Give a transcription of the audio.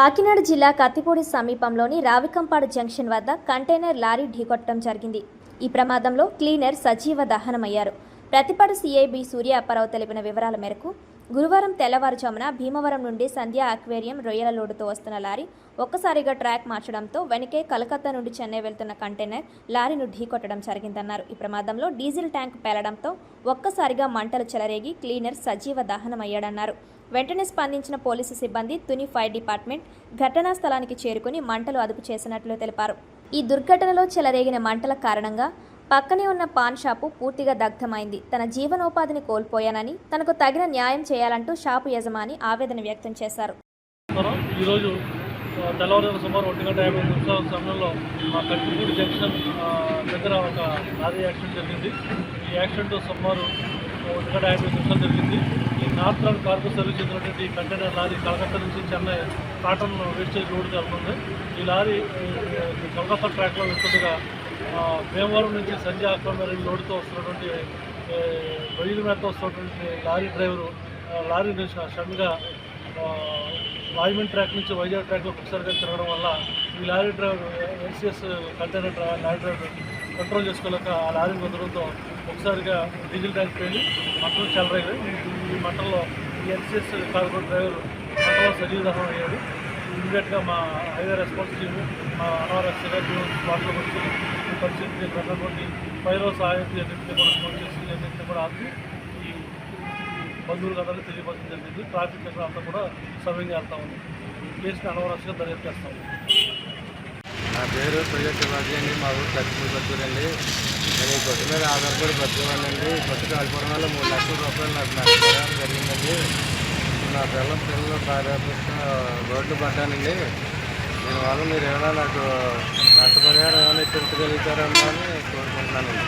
కాకినాడ జిల్లా కత్తిపూడి సమీపంలోని రావికంపాడు జంక్షన్ వద్ద కంటైనర్ లారీ ఢీకొట్టడం జరిగింది. ఈ ప్రమాదంలో క్లీనర్ సజీవ దహనమయ్యారు. ప్రతిపాడు సీఐ బి సూర్య అప్పారావు తెలిపిన వివరాల మేరకు గురువారం తెల్లవారుజామున భీమవరం నుండి సంధ్య అక్వేరియం రొయ్యల లోడుతో వస్తున్న లారీ ఒక్కసారిగా ట్రాక్ మార్చడంతో వెనకే కలకత్తా నుండి చెన్నై వెళ్తున్న కంటైనర్ లారీను ఢీకొట్టడం జరిగిందన్నారు. ఈ ప్రమాదంలో డీజిల్ ట్యాంక్ పేలడంతో ఒక్కసారిగా మంటలు చెలరేగి క్లీనర్ సజీవ దహనమయ్యాడన్నారు. వెంటనే స్పందించిన పోలీసు సిబ్బంది తుని ఫైర్ డిపార్ట్మెంట్ ఘటనా స్థలానికి చేరుకుని మంటలు అదుపు చేసినట్లు తెలిపారు. ఈ దుర్ఘటనలో చెలరేగిన మంటల కారణంగా పక్కనే ఉన్న పాన్ షాపు పూర్తిగా దగ్ధమైంది. తన జీవనోపాధిని కోల్పోయానని, తనకు తగిన న్యాయం చేయాలంటూ షాపు యజమాని ఆవేదన వ్యక్తం చేశారు. ఈరోజు తెల్లవారుజామున సుమారు 1:50 సమయంలో కత్తిపూడి జంక్షన్ దగ్గర ఒక లారీ యాక్సిడెంట్ జరిగింది. ఈ యాక్సిడెంట్ సుమారు 1:50 జరిగింది. ఈ నార్థరన్ కార్గో సర్వీస్ చెందినటువంటి కంటైనర్ లారీ కలకత్తా నుంచి చెన్నై కాటన్ వేస్టేజ్ రోడ్డుకి వెళ్తుంది. ఈ లారీ కలకత్తా ట్రాక్లో వెళ్తుండగా భీమవరం నుంచి సంధ్య అక్వేరియం లోడుతో వస్తున్నటువంటి రొయ్యల మేత వస్తున్నటువంటి లారీ డ్రైవరు లారీని షమ్గా రాజమండ్రి ట్రాక్ నుంచి వైజాగ్ ట్రాక్లో ఒకసారిగా తిరగడం వల్ల ఈ lorry driver NCS container lorry driver control చేసుకోలేక ఆ లారీని వదలడంతో ఒకసారిగా డీజిల్ ట్యాంక్ పోయి మంటలు చెలరేగాయి. ఈ మంటల్లో ఈ ఎన్సీఎస్ కార్గో డ్రైవర్ మంటలో సజీవ దహనం అయ్యాడు. ఇమీడియట్గా మా హైవే రెస్పాన్స్ టీమ్, మా అనారస్గా స్పాట్లో వచ్చి ఈ పరిస్థితిని ఉన్నటువంటి ఫైర్ సహాయాన్ని అన్నింటినీ కూడా ఫోన్ చేసి అన్నింటినీ కూడా ఆపి ఈ బంధువులు అందరికీ తెలియపరచడం జరిగింది. ట్రాఫిక్ ఎక్కడ అంతా కూడా సవ్యంగా వెళ్తా ఉంది. ఈ కేసుని అనవరసంగా దర్యాప్తు చేస్తాము. నా పేరు ప్రజా శివాజీ అండి. మా ఊరు కత్తిపూడి బతుకులు అండి. నేను ఈ కొట్టు మీద ఆధారపడి బతుకున్నానండి. కొట్టు కాలిపోవడం వల్ల 3 లక్షల రూపాయలు నాకు నష్టపరిహారం జరిగిందండి. నా పిల్లలు కార్యక్రమం రోడ్లు పడ్డానండి. దీనివల్ల మీరు ఏమైనా నాకు నష్టపరిహారం ఏమైనా ఇప్పించగలుగుతారని కోరుకుంటున్నానండి.